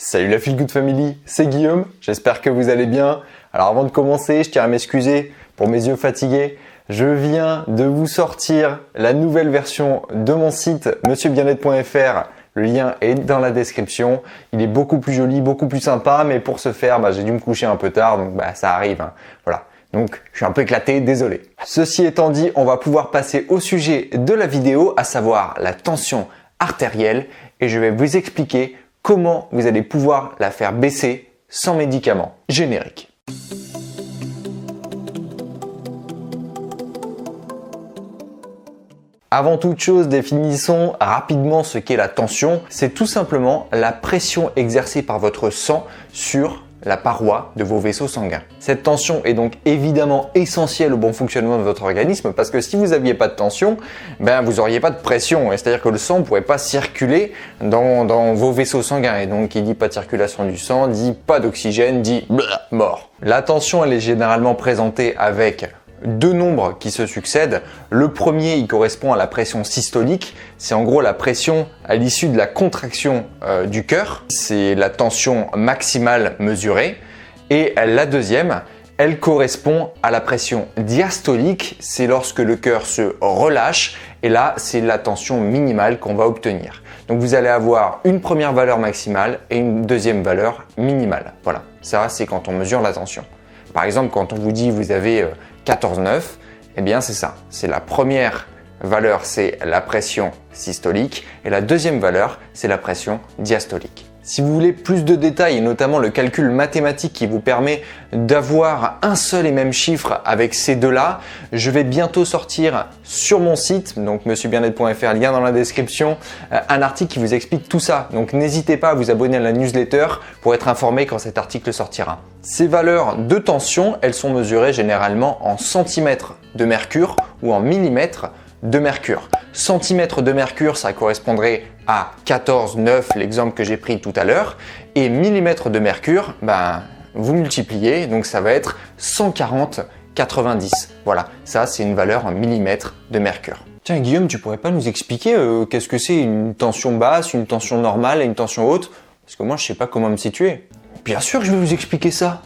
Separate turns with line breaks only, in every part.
Salut la Feel Good Family, c'est Guillaume, j'espère que vous allez bien. Alors avant de commencer, je tiens à m'excuser pour mes yeux fatigués. Je viens de vous sortir la nouvelle version de mon site monsieurbienêtre.fr. Le lien est dans la description. Il est beaucoup plus joli, beaucoup plus sympa, mais pour ce faire, j'ai dû me coucher un peu tard, donc ça arrive. Voilà. Donc je suis un peu éclaté, désolé. Ceci étant dit, on va pouvoir passer au sujet de la vidéo, à savoir la tension artérielle, et je vais vous expliquer comment vous allez pouvoir la faire baisser sans médicaments. Générique. Avant toute chose, définissons rapidement ce qu'est la tension. C'est tout simplement la pression exercée par votre sang sur la paroi de vos vaisseaux sanguins. Cette tension est donc évidemment essentielle au bon fonctionnement de votre organisme parce que si vous n'aviez pas de tension, vous n'auriez pas de pression. C'est-à-dire que le sang ne pourrait pas circuler dans vos vaisseaux sanguins. Et donc, qui dit pas de circulation du sang, dit pas d'oxygène, dit mort. La tension, elle est généralement présentée avec deux nombres qui se succèdent. Le premier, il correspond à la pression systolique. C'est en gros la pression à l'issue de la contraction du cœur. C'est la tension maximale mesurée. Et la deuxième, elle correspond à la pression diastolique. C'est lorsque le cœur se relâche. Et là, c'est la tension minimale qu'on va obtenir. Donc vous allez avoir une première valeur maximale et une deuxième valeur minimale. Voilà, ça c'est quand on mesure la tension. Par exemple, quand on vous dit vous avez 14,9, eh bien c'est ça. C'est la première valeur, c'est la pression systolique et la deuxième valeur, c'est la pression diastolique. Si vous voulez plus de détails et notamment le calcul mathématique qui vous permet d'avoir un seul et même chiffre avec ces deux-là, je vais bientôt sortir sur mon site, donc monsieurbienêtre.fr, lien dans la description, un article qui vous explique tout ça. Donc n'hésitez pas à vous abonner à la newsletter pour être informé quand cet article sortira. Ces valeurs de tension, elles sont mesurées généralement en centimètres de mercure ou en millimètres de mercure. Centimètres de mercure, ça correspondrait à 14,9, l'exemple que j'ai pris tout à l'heure. Et millimètres de mercure, vous multipliez, donc ça va être 140,90. Voilà, ça c'est une valeur en millimètres de mercure. Tiens Guillaume, tu pourrais pas nous expliquer qu'est-ce que c'est une tension basse, une tension normale et une tension haute? Parce que moi je sais pas comment me situer. Bien sûr que je vais vous expliquer ça.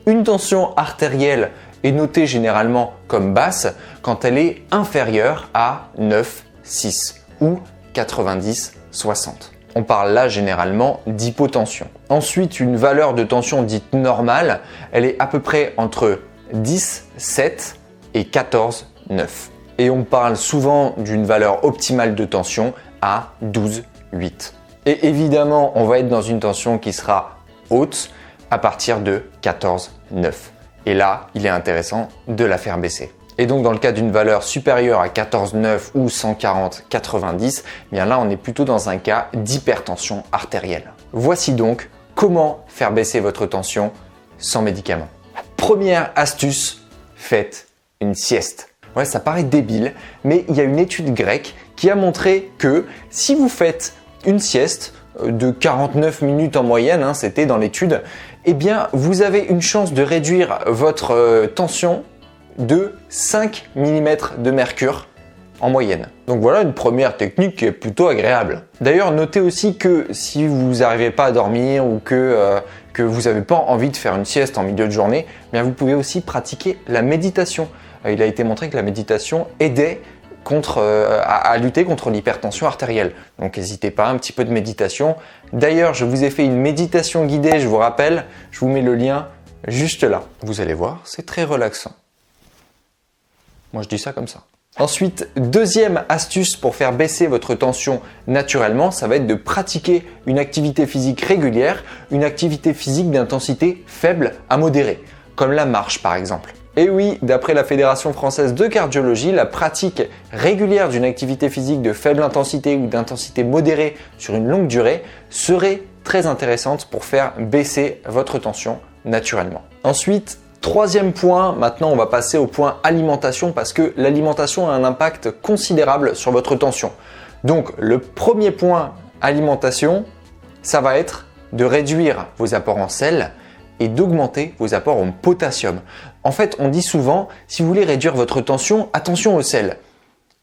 Une tension artérielle est notée généralement comme basse quand elle est inférieure à 9,6 ou 90,60. On parle là généralement d'hypotension. Ensuite, une valeur de tension dite normale, elle est à peu près entre 10,7 et 14,9. Et on parle souvent d'une valeur optimale de tension à 12,8. Et évidemment, on va être dans une tension qui sera haute à partir de 14,9. Et là, il est intéressant de la faire baisser. Et donc, dans le cas d'une valeur supérieure à 14,9 ou 140,90, bien là, on est plutôt dans un cas d'hypertension artérielle. Voici donc comment faire baisser votre tension sans médicaments. Première astuce, faites une sieste. Ouais, ça paraît débile, mais il y a une étude grecque qui a montré que si vous faites une sieste de 49 minutes en moyenne, c'était dans l'étude, eh bien vous avez une chance de réduire votre tension de 5 mm de mercure en moyenne. Donc voilà une première technique qui est plutôt agréable. D'ailleurs, notez aussi que si vous n'arrivez pas à dormir ou que vous n'avez pas envie de faire une sieste en milieu de journée, eh bien vous pouvez aussi pratiquer la méditation. Il a été montré que la méditation aidait à lutter contre l'hypertension artérielle. Donc n'hésitez pas, un petit peu de méditation. D'ailleurs, je vous ai fait une méditation guidée, je vous rappelle, je vous mets le lien juste là. Vous allez voir, c'est très relaxant. Moi je dis ça comme ça. Ensuite, deuxième astuce pour faire baisser votre tension naturellement, ça va être de pratiquer une activité physique régulière, une activité physique d'intensité faible à modérée, comme la marche par exemple. Et oui, d'après la Fédération française de cardiologie, la pratique régulière d'une activité physique de faible intensité ou d'intensité modérée sur une longue durée serait très intéressante pour faire baisser votre tension naturellement. Ensuite, troisième point, maintenant on va passer au point alimentation parce que l'alimentation a un impact considérable sur votre tension. Donc le premier point alimentation, ça va être de réduire vos apports en sel et d'augmenter vos apports en potassium. En fait, on dit souvent, si vous voulez réduire votre tension, attention au sel.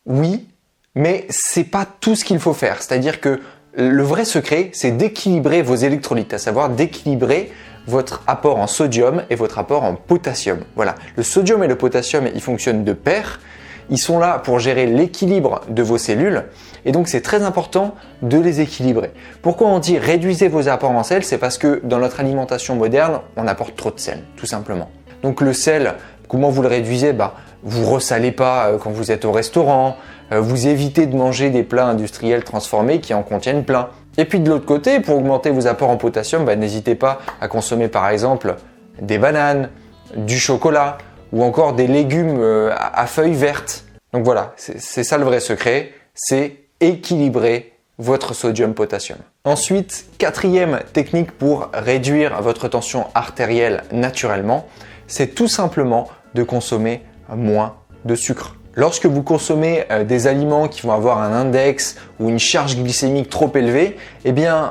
Oui, mais c'est pas tout ce qu'il faut faire. C'est-à-dire que le vrai secret, c'est d'équilibrer vos électrolytes, à savoir d'équilibrer votre apport en sodium et votre apport en potassium. Voilà, le sodium et le potassium, ils fonctionnent de pair. Ils sont là pour gérer l'équilibre de vos cellules et donc c'est très important de les équilibrer. Pourquoi on dit réduisez vos apports en sel? C'est parce que dans notre alimentation moderne, on apporte trop de sel, tout simplement. Donc le sel, comment vous le réduisez? Vous ressalez pas quand vous êtes au restaurant, vous évitez de manger des plats industriels transformés qui en contiennent plein. Et puis de l'autre côté, pour augmenter vos apports en potassium, n'hésitez pas à consommer par exemple des bananes, du chocolat ou encore des légumes à feuilles vertes. Donc voilà, c'est ça le vrai secret, c'est équilibrer votre sodium-potassium. Ensuite, quatrième technique pour réduire votre tension artérielle naturellement, c'est tout simplement de consommer moins de sucre. Lorsque vous consommez des aliments qui vont avoir un index ou une charge glycémique trop élevée,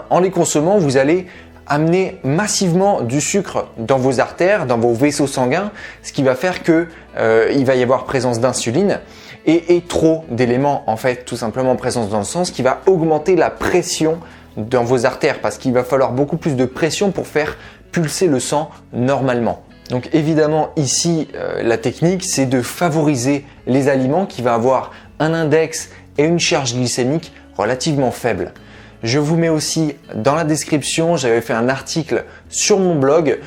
en les consommant, vous allez amener massivement du sucre dans vos artères, dans vos vaisseaux sanguins, ce qui va faire que il va y avoir présence d'insuline et trop d'éléments en fait, tout simplement présence dans le sang, ce qui va augmenter la pression dans vos artères parce qu'il va falloir beaucoup plus de pression pour faire pulser le sang normalement. Donc évidemment ici la technique c'est de favoriser les aliments qui vont avoir un index et une charge glycémique relativement faible. Je vous mets aussi dans la description, j'avais fait un article sur mon blog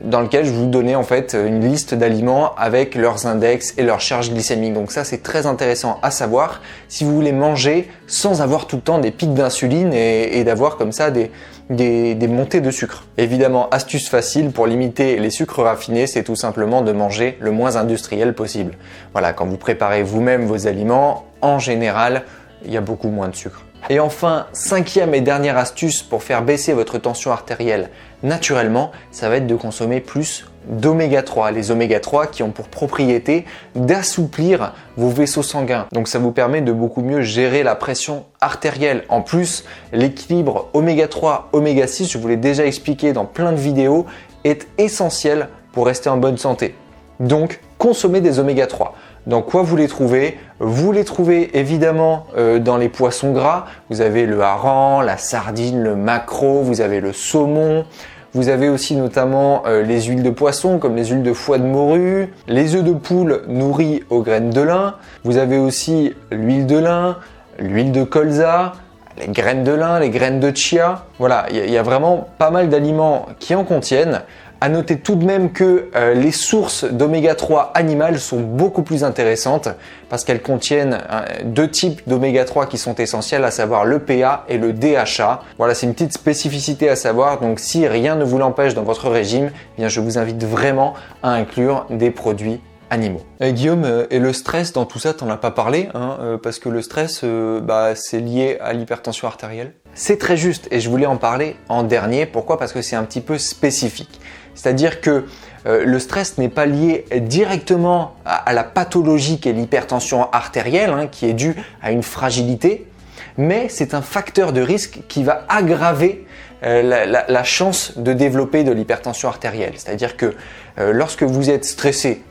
dans lequel je vous donnais en fait une liste d'aliments avec leurs index et leur charge glycémique. Donc ça c'est très intéressant à savoir si vous voulez manger sans avoir tout le temps des pics d'insuline et d'avoir comme ça des montées de sucre. Évidemment, astuce facile pour limiter les sucres raffinés, c'est tout simplement de manger le moins industriel possible. Voilà, quand vous préparez vous-même vos aliments, en général, il y a beaucoup moins de sucre. Et enfin, cinquième et dernière astuce pour faire baisser votre tension artérielle naturellement, ça va être de consommer plus d'oméga 3. Les oméga 3 qui ont pour propriété d'assouplir vos vaisseaux sanguins. Donc ça vous permet de beaucoup mieux gérer la pression artérielle. En plus, l'équilibre oméga 3, oméga 6, je vous l'ai déjà expliqué dans plein de vidéos, est essentiel pour rester en bonne santé. Donc, consommez des oméga 3. Dans quoi vous les trouvez? Vous les trouvez évidemment dans les poissons gras. Vous avez le hareng, la sardine, le maquereau, vous avez le saumon. Vous avez aussi notamment les huiles de poisson comme les huiles de foie de morue, les œufs de poule nourris aux graines de lin. Vous avez aussi l'huile de lin, l'huile de colza, les graines de lin, les graines de chia. Voilà, il y a vraiment pas mal d'aliments qui en contiennent. À noter tout de même que les sources d'oméga 3 animales sont beaucoup plus intéressantes parce qu'elles contiennent deux types d'oméga 3 qui sont essentiels, à savoir le PA et le DHA. Voilà, c'est une petite spécificité à savoir. Donc si rien ne vous l'empêche dans votre régime, eh bien, je vous invite vraiment à inclure des produits animaux. Guillaume, et le stress dans tout ça, t'en as pas parlé, parce que le stress, c'est lié à l'hypertension artérielle. C'est très juste et je voulais en parler en dernier. Pourquoi? Parce que c'est un petit peu spécifique. C'est-à-dire que le stress n'est pas lié directement à la pathologie qu'est l'hypertension artérielle, qui est due à une fragilité, mais c'est un facteur de risque qui va aggraver la chance de développer de l'hypertension artérielle. C'est-à-dire que lorsque vous êtes stressé,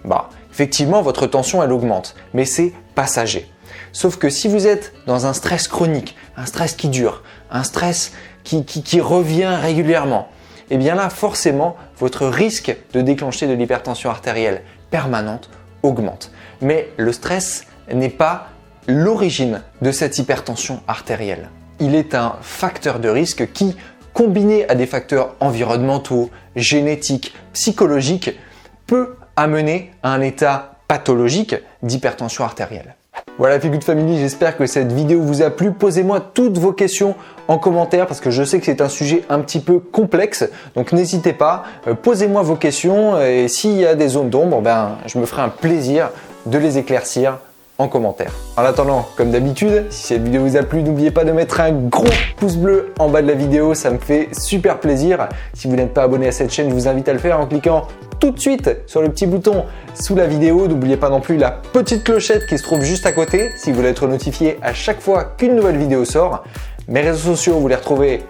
effectivement votre tension elle augmente, mais c'est passager. Sauf que si vous êtes dans un stress chronique, un stress qui dure, un stress qui revient régulièrement, et bien là forcément votre risque de déclencher de l'hypertension artérielle permanente augmente. Mais le stress n'est pas l'origine de cette hypertension artérielle. Il est un facteur de risque qui, combiné à des facteurs environnementaux, génétiques, psychologiques, peut amener à un état pathologique d'hypertension artérielle. Voilà Feel Good Family, j'espère que cette vidéo vous a plu. Posez-moi toutes vos questions en commentaire parce que je sais que c'est un sujet un petit peu complexe. Donc n'hésitez pas, posez-moi vos questions et s'il y a des zones d'ombre, je me ferai un plaisir de les éclaircir en commentaire. En attendant, comme d'habitude, si cette vidéo vous a plu, n'oubliez pas de mettre un gros pouce bleu en bas de la vidéo, ça me fait super plaisir. Si vous n'êtes pas abonné à cette chaîne, je vous invite à le faire en cliquant tout de suite sur le petit bouton sous la vidéo. N'oubliez pas non plus la petite clochette qui se trouve juste à côté si vous voulez être notifié à chaque fois qu'une nouvelle vidéo sort. Mes réseaux sociaux, vous les retrouvez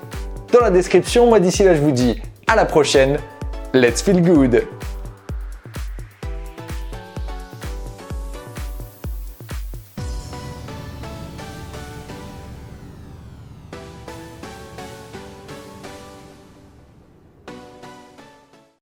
dans la description. Moi d'ici là, je vous dis à la prochaine. Let's feel good!